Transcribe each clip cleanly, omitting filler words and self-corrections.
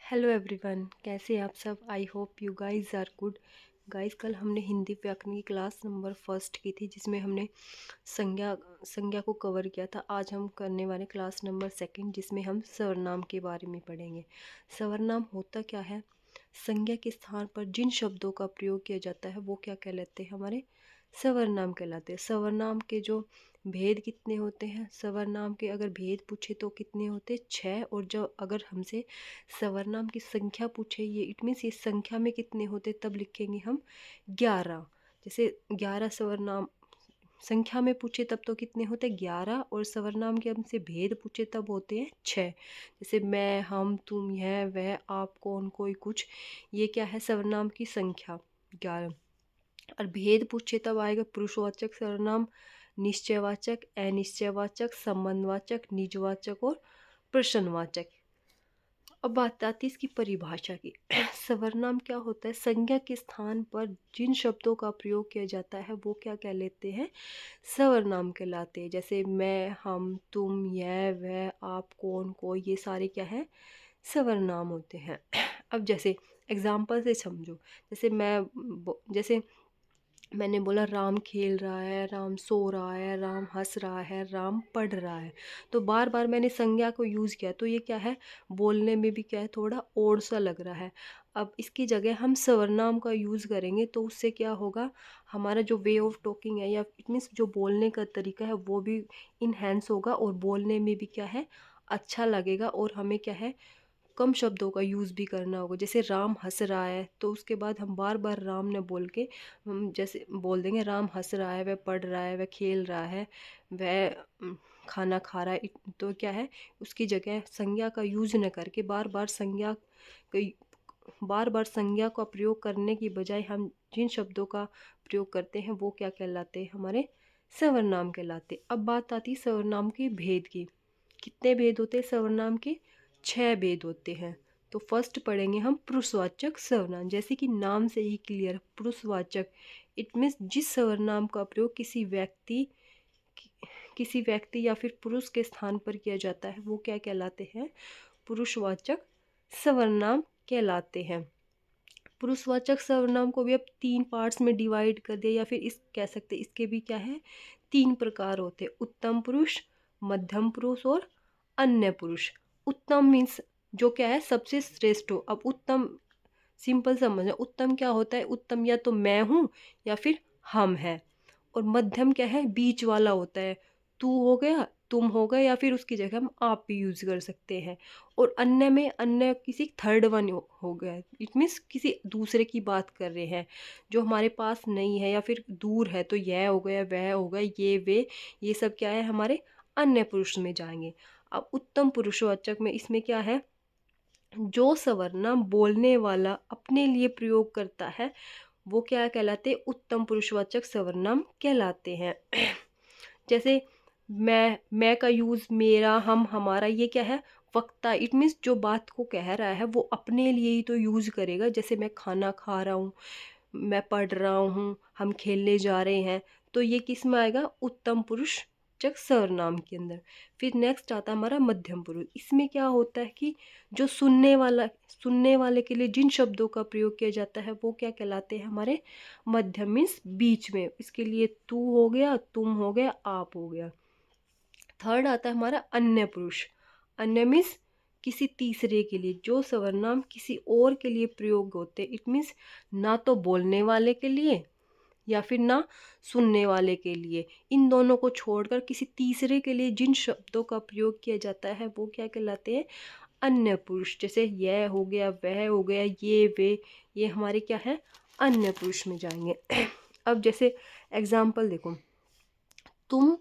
Hello everyone, कैसे हैं आप सब। I hope you guys are good. Guys, कल हमने हिंदी व्याकरण की क्लास नंबर फर्स्ट की थी जिसमें हमने संज्ञा संज्ञा को कवर किया था। आज हम करने वाले क्लास नंबर सेकंड जिसमें हम सर्वनाम के बारे में पढ़ेंगे। सर्वनाम होता क्या है? संज्ञा के स्थान पर जिन शब्दों का प्रयोग किया जाता है वो क्या कहलाते हैं? हमारे सर्वनाम कहलाते हैं। सर्वनाम के जो भेद कितने होते हैं? सर्वनाम के अगर भेद पूछे तो कितने होते? 6। और जो अगर हमसे सर्वनाम की संख्या पूछे, ये इट मीन्स ये संख्या में कितने होते, तब लिखेंगे हम 11। जैसे 11 सर्वनाम संख्या में पूछे तब तो कितने होते? 11। और सर्वनाम के हमसे भेद पूछे तब होते हैं 6। जैसे मैं, हम, तुम, यह, वह, आप, कौन, कोई, कुछ। ये क्या है? सर्वनाम की संख्या 11। और भेद पूछे तब आएगा पुरुषवाचक सर्वनाम, निश्चयवाचक, अनिश्चयवाचक, संबंधवाचक, निजवाचक और प्रश्नवाचक। अब बात आती है इसकी परिभाषा की। सर्वनाम क्या होता है? संज्ञा के स्थान पर जिन शब्दों का प्रयोग किया जाता है वो क्या कहलाते हैं? सर्वनाम कहलाते हैं। जैसे मैं, हम, तुम, यह, वह, आप, कौन, कोई, ये सारे क्या है? सर्वनाम होते हैं। अब जैसे एग्जाम्पल से समझो। जैसे जैसे मैंने बोला राम खेल रहा है, राम सो रहा है, राम हंस रहा है, राम पढ़ रहा है। तो बार बार मैंने संज्ञा को यूज़ किया तो ये क्या है? बोलने में भी क्या है? थोड़ा ओड सा लग रहा है। अब इसकी जगह हम सर्वनाम का यूज़ करेंगे तो उससे क्या होगा? हमारा जो वे ऑफ टॉकिंग है या इट मीन्स जो बोलने का तरीका है वो भी इन्हेंस होगा और बोलने में भी क्या है? अच्छा लगेगा। और हमें क्या है? कम शब्दों का यूज़ भी करना होगा। जैसे राम हंस रहा है तो उसके बाद हम बार बार राम ने बोल के हम जैसे बोल देंगे राम हंस रहा है, वह पढ़ रहा है, वह खेल रहा है, वह खाना खा रहा है। तो क्या है? उसकी जगह संज्ञा का यूज़ न करके बार बार संज्ञा का प्रयोग करने की बजाय हम जिन शब्दों का प्रयोग करते हैं वो क्या कहलाते हैं? हमारे सर्वनाम कहलाते। अब बात आती है सर्वनाम के भेद की। कितने भेद होते हैं सर्वनाम के? 6 भेद होते हैं। तो फर्स्ट पढ़ेंगे हम पुरुषवाचक सर्वनाम। जैसे कि नाम से ही क्लियर, पुरुषवाचक इट मीन्स जिस सर्वनाम का प्रयोग किसी व्यक्ति या फिर पुरुष के स्थान पर किया जाता है वो क्या कहलाते हैं? पुरुषवाचक सर्वनाम कहलाते हैं। पुरुषवाचक सर्वनाम को भी अब 3 पार्ट्स में डिवाइड कर दिया, या फिर इस कह सकते हैं इसके भी क्या है? 3 प्रकार होते हैं, उत्तम पुरुष, मध्यम पुरुष और अन्य पुरुष। उत्तम मीन्स जो क्या है? सबसे श्रेष्ठ हो। अब उत्तम सिंपल समझना, उत्तम क्या होता है? उत्तम या तो मैं हूँ या फिर हम है। और मध्यम क्या है? बीच वाला होता है, तू हो गया, तुम हो गए, या फिर उसकी जगह हम आप भी यूज कर सकते हैं। और अन्य में अन्य किसी थर्ड वन हो गया, इट मीन्स किसी दूसरे की बात कर रहे हैं जो हमारे पास नहीं है या फिर दूर है। तो यह हो गया, वह हो गया, ये वे, ये सब क्या है? हमारे अन्य पुरुष में जाएंगे। अब उत्तम पुरुषवाचक में इसमें क्या है? जो सर्वनाम बोलने वाला अपने लिए प्रयोग करता है वो क्या कहलाते? उत्तम पुरुषवाचक सर्वनाम कहलाते हैं। जैसे मैं का यूज, मेरा, हम, हमारा, ये क्या है? वक्ता इट मीन्स जो बात को कह रहा है वो अपने लिए ही तो यूज करेगा। जैसे मैं खाना खा रहा हूँ, मैं पढ़ रहा हूँ, हम खेलने जा रहे हैं। तो ये किस में आएगा? उत्तम पुरुष वाचक सर्वनाम के अंदर। फिर नेक्स्ट आता है हमारा मध्यम पुरुष। इसमें क्या होता है कि जो सुनने वाले के लिए जिन शब्दों का प्रयोग किया जाता है वो क्या कहलाते हैं? हमारे मध्यम मीन्स बीच में। इसके लिए तू हो गया, तुम हो गया, आप हो गया। थर्ड आता है हमारा अन्य पुरुष। अन्य मीन्स किसी तीसरे के लिए, जो सर्वनाम किसी और के लिए प्रयोग होते हैं। इट मीन्स ना तो बोलने वाले के लिए या फिर ना सुनने वाले के लिए, इन दोनों को छोड़कर किसी तीसरे के लिए जिन शब्दों का प्रयोग किया जाता है वो क्या कहलाते हैं? अन्य पुरुष। जैसे यह हो गया, वह हो गया, ये वे, ये हमारे क्या है? अन्य पुरुष में जाएंगे। अब जैसे एग्जाम्पल देखो, तुम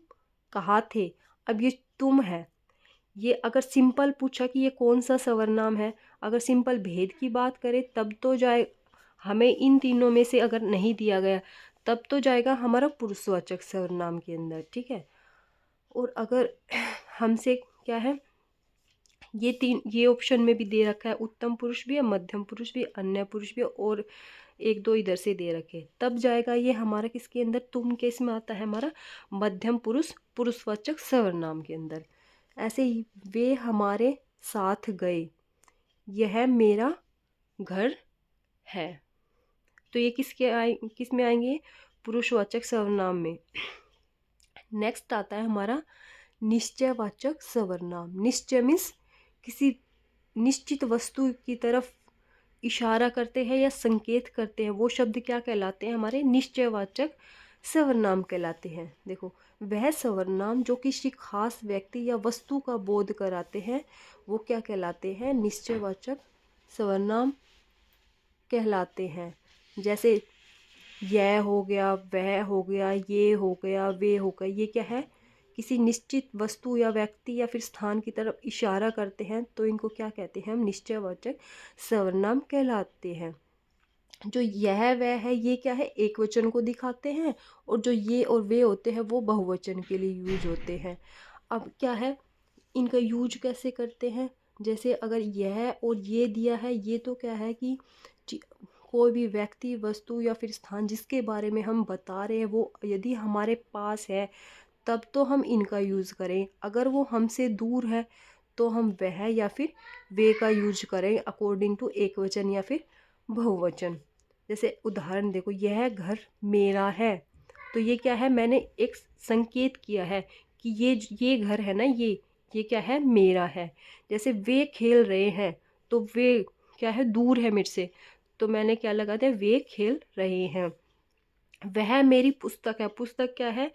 कहाँ थे। अब ये तुम है, ये अगर सिंपल पूछा कि ये कौन सा सर्वनाम है, अगर सिंपल भेद की बात करें तब तो जाए, हमें इन तीनों में से अगर नहीं दिया गया तब तो जाएगा हमारा पुरुषवाचक सर्वनाम के अंदर, ठीक है। और अगर हमसे क्या है, ये ऑप्शन में भी दे रखा है, उत्तम पुरुष भी है, मध्यम पुरुष भी, अन्य पुरुष भी, और एक दो इधर से दे रखे, तब जाएगा ये हमारा किसके अंदर? तुम केस में आता है हमारा मध्यम पुरुष पुरुषवाचक सर्वनाम के अंदर। ऐसे ही वे हमारे साथ गए, यह मेरा घर है। तो ये किस में आएंगे? पुरुषवाचक सर्वनाम में। नेक्स्ट आता है हमारा निश्चयवाचक सर्वनाम। निश्चय मीन्स किसी निश्चित वस्तु की तरफ इशारा करते हैं या संकेत करते हैं, वो शब्द क्या कहलाते हैं? हमारे निश्चयवाचक सर्वनाम कहलाते हैं। देखो, वह सर्वनाम जो किसी खास व्यक्ति या वस्तु का बोध कराते हैं वो क्या कहलाते हैं? निश्चयवाचक सर्वनाम कहलाते हैं। जैसे यह हो गया, वह हो गया, ये हो गया, वे हो गया, ये क्या है? किसी निश्चित वस्तु या व्यक्ति या फिर स्थान की तरफ इशारा करते हैं, तो इनको क्या कहते हैं? हम निश्चयवाचक सर्वनाम कहलाते हैं। जो यह वह है ये क्या है? एक वचन को दिखाते हैं, और जो ये और वे होते हैं वो बहुवचन के लिए यूज होते हैं। अब क्या है, इनका यूज कैसे करते हैं? जैसे अगर यह और ये दिया है, ये तो क्या है कि कोई भी व्यक्ति, वस्तु या फिर स्थान जिसके बारे में हम बता रहे हैं वो यदि हमारे पास है तब तो हम इनका यूज़ करें। अगर वो हमसे दूर है तो हम वह या फिर वे का यूज करें अकॉर्डिंग टू एक वचन या फिर बहुवचन। जैसे उदाहरण देखो, यह घर मेरा है, तो ये क्या है? मैंने एक संकेत किया है कि ये घर है ना, ये क्या है? मेरा है। जैसे वे खेल रहे हैं, तो वे क्या है? दूर है मेरे से, तो मैंने क्या लगा दिया? वे खेल रहे हैं। वह मेरी पुस्तक है, पुस्तक क्या है?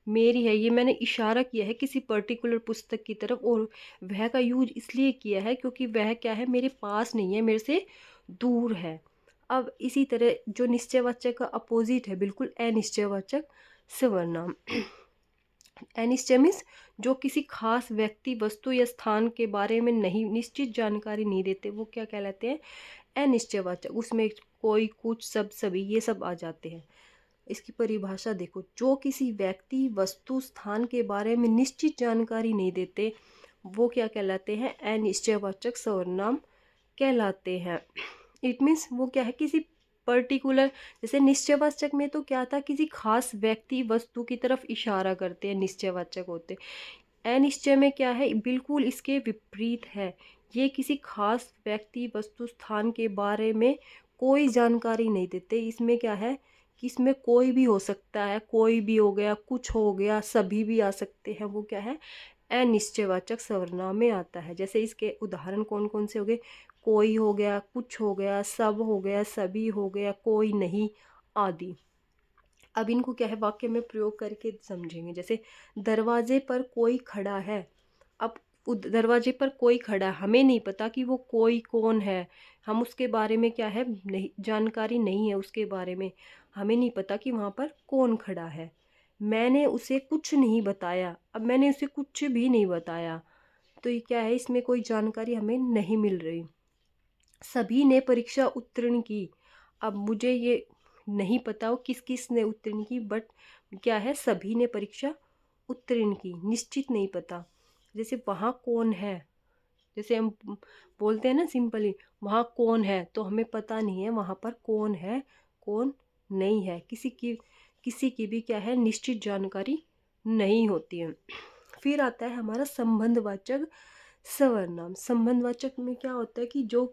मेरी है। ये मैंने इशारा किया है किसी पर्टिकुलर पुस्तक की तरफ, और वह का यूज इसलिए किया है क्योंकि वह क्या है? मेरे पास नहीं है, मेरे से दूर है। अब इसी तरह जो निश्चयवाचक का अपोजिट है बिल्कुल अनिश्चयवाचक सर्वनाम। अनिश्चय मीन्स जो किसी खास व्यक्ति, वस्तु या स्थान के बारे में नहीं निश्चित जानकारी नहीं देते, वो क्या कहलाते हैं? अनिश्चयवाचक। उसमें कोई, कुछ, सब, सभी, ये सब आ जाते हैं। इसकी परिभाषा देखो, जो किसी व्यक्ति, वस्तु, स्थान के बारे में निश्चित जानकारी नहीं देते वो क्या कहलाते हैं? अनिश्चयवाचक सर्वनाम कहलाते हैं। इट मीन्स वो क्या है? किसी पर्टिकुलर, जैसे निश्चयवाचक में तो क्या था? किसी खास व्यक्ति, वस्तु की तरफ इशारा करते हैं, निश्चयवाचक होते। अनिश्चय में क्या है? बिल्कुल इसके विपरीत है। ये किसी खास व्यक्ति, वस्तु, स्थान के बारे में कोई जानकारी नहीं देते। इसमें क्या है कि इसमें कोई भी हो सकता है, कोई भी हो गया, कुछ हो गया, सभी भी आ सकते हैं। वो क्या है? अनिश्चयवाचक सर्वनाम में आता है। जैसे इसके उदाहरण कौन कौन से हो गए? कोई हो गया, कुछ हो गया, सब हो गया, सभी हो गया, कोई नहीं, आदि। अब इनको क्या है? वाक्य में प्रयोग करके समझेंगे। जैसे दरवाजे पर कोई खड़ा है। अब दरवाजे पर कोई खड़ा है, हमें नहीं पता कि वो कोई कौन है, हम उसके बारे में क्या है? नहीं, जानकारी नहीं है उसके बारे में, हमें नहीं पता कि वहाँ पर कौन खड़ा है। मैंने उसे कुछ नहीं बताया। अब मैंने उसे कुछ भी नहीं बताया, तो ये क्या है? इसमें कोई जानकारी हमें नहीं मिल रही। सभी ने परीक्षा उत्तीर्ण की। अब मुझे ये नहीं पता वो किस किस ने उत्तीर्ण की, बट क्या है? सभी ने परीक्षा उत्तीर्ण की, निश्चित नहीं पता। जैसे वहाँ कौन है, जैसे हम बोलते हैं ना सिंपली, वहाँ कौन है, तो हमें पता नहीं है वहाँ पर कौन है, कौन नहीं है। किसी की भी क्या है? निश्चित जानकारी नहीं होती है। फिर आता है हमारा संबंधवाचक सर्वनाम। संबंधवाचक में क्या होता है कि जो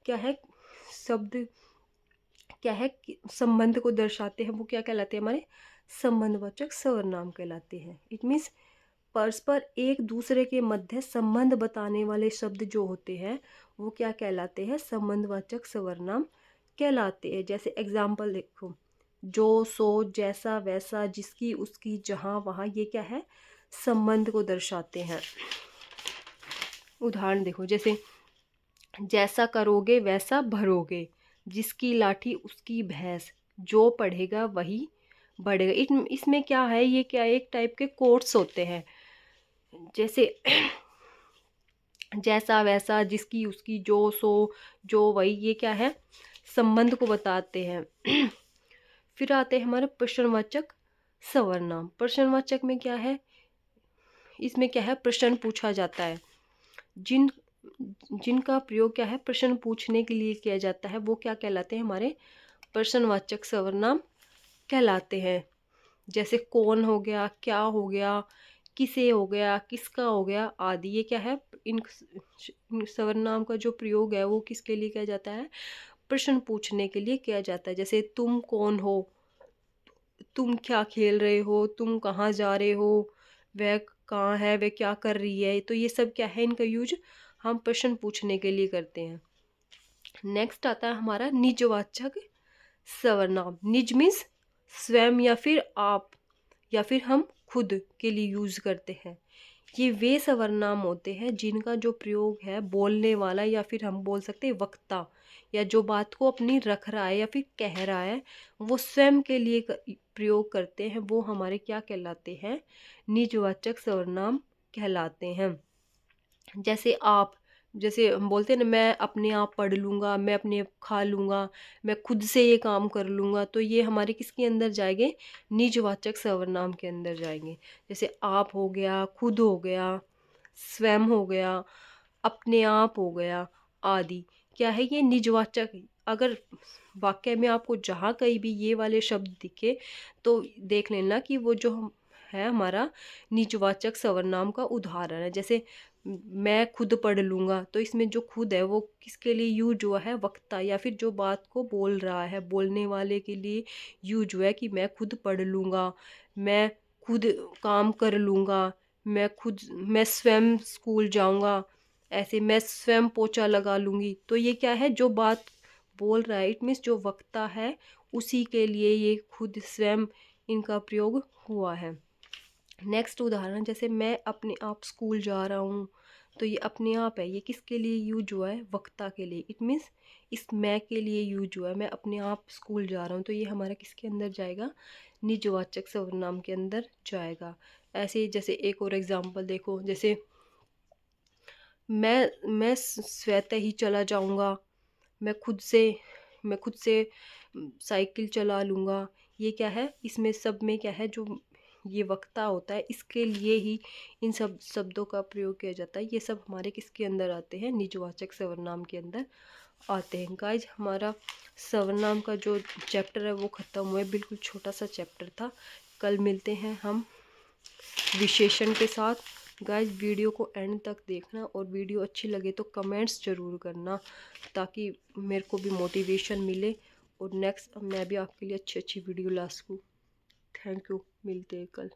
क्या है? शब्द क्या है कि संबंध को दर्शाते हैं, वो क्या कहलाते हैं? हमारे संबंधवाचक सर्वनाम कहलाते हैं। इट मीन्स परस्पर एक दूसरे के मध्य संबंध बताने वाले शब्द जो होते हैं वो क्या कहलाते हैं? संबंधवाचक सर्वनाम कहलाते हैं। जैसे एग्जाम्पल देखो, जो, सो, जैसा, वैसा, जिसकी, उसकी, जहाँ, वहाँ, ये क्या है? संबंध को दर्शाते हैं। उदाहरण देखो, जैसे जैसा करोगे वैसा भरोगे, जिसकी लाठी उसकी भैंस, जो पढ़ेगा वही बढ़ेगा। इसमें क्या है? ये क्या, एक टाइप के कोट्स होते हैं। जैसे जैसा, वैसा, जिसकी, उसकी, जो, सो, जो, वही, ये क्या है? संबंध को बताते हैं। फिर आते हैं हमारे प्रश्नवाचक सर्वनाम। प्रश्नवाचक में क्या है? इसमें क्या है? प्रश्न पूछा जाता है। जिनका प्रयोग क्या है? प्रश्न पूछने के लिए किया जाता है, वो क्या कहलाते हैं? हमारे प्रश्नवाचक सर्वनाम कहलाते हैं। जैसे कौन हो गया, क्या हो गया, किसे हो गया, किसका हो गया आदि। ये क्या है, इन सर्वनाम का जो प्रयोग है वो किसके लिए किया जाता है, प्रश्न पूछने के लिए किया जाता है। जैसे तुम कौन हो, तुम क्या खेल रहे हो, तुम कहाँ जा रहे हो, वह कहाँ है, वह क्या कर रही है। तो ये सब क्या है, इनका यूज हम प्रश्न पूछने के लिए करते हैं। नेक्स्ट आता है हमारा निजवाचक सर्वनाम। निज मीन्स स्वयं या फिर आप या फिर हम खुद के लिए यूज करते हैं। ये वे सर्वनाम होते हैं जिनका जो प्रयोग है बोलने वाला या फिर हम बोल सकते हैं वक्ता, या जो बात को अपनी रख रहा है या फिर कह रहा है, वो स्वयं के लिए प्रयोग करते हैं, वो हमारे क्या कहलाते हैं, निजवाचक सर्वनाम कहलाते हैं। जैसे आप, जैसे हम बोलते हैं ना, मैं अपने आप पढ़ लूँगा, मैं अपने आप खा लूँगा, मैं खुद से ये काम कर लूँगा। तो ये हमारे किसके अंदर जाएंगे, निजवाचक सर्वनाम के अंदर जाएंगे। जैसे आप हो गया, खुद हो गया, स्वयं हो गया, अपने आप हो गया आदि। क्या है, ये निजवाचक। अगर वाक्य में आपको जहाँ कहीं भी ये वाले शब्द दिखे तो देख लेना कि वो जो है हमारा निजवाचक सर्वनाम का उदाहरण है। जैसे मैं खुद पढ़ लूँगा, तो इसमें जो खुद है वो किसके लिए यूज हुआ है, वक्ता या फिर जो बात को बोल रहा है, बोलने वाले के लिए यूज हुआ है कि मैं खुद पढ़ लूँगा, मैं खुद काम कर लूँगा, मैं स्वयं स्कूल जाऊँगा, ऐसे मैं स्वयं पोछा लगा लूँगी। तो ये क्या है, जो बात बोल रहा है, इट मीन्स जो वक्ता है उसी के लिए ये खुद स्वयं इनका प्रयोग हुआ है। नेक्स्ट उदाहरण, जैसे मैं अपने आप स्कूल जा रहा हूँ, तो ये अपने आप है, ये किसके लिए यूज हुआ है, वक्ता के लिए। इट मीन्स इस मैं के लिए यूज हुआ है, मैं अपने आप स्कूल जा रहा हूँ, तो ये हमारा किसके अंदर जाएगा, निजवाचक सर्वनाम के अंदर जाएगा। ऐसे ही जैसे एक और एग्जांपल देखो, जैसे मैं स्वतः ही चला जाऊँगा, मैं खुद से मैं खुद से साइकिल चला लूँगा। ये क्या है, इसमें सब में क्या है, जो ये वक्ता होता है इसके लिए ही इन सब शब्दों का प्रयोग किया जाता है। ये सब हमारे किसके अंदर आते हैं, निजवाचक सर्वनाम के अंदर आते हैं। गाइज, हमारा सर्वनाम का जो चैप्टर है वो ख़त्म हुआ है, बिल्कुल छोटा सा चैप्टर था। कल मिलते हैं हम विशेषण के साथ। गाइज, वीडियो को एंड तक देखना, और वीडियो अच्छी लगे तो कमेंट्स ज़रूर करना, ताकि मेरे को भी मोटिवेशन मिले और नेक्स्ट मैं भी आपके लिए अच्छी अच्छी वीडियो ला सकूँ। थैंक यू, मिलते हैं कल।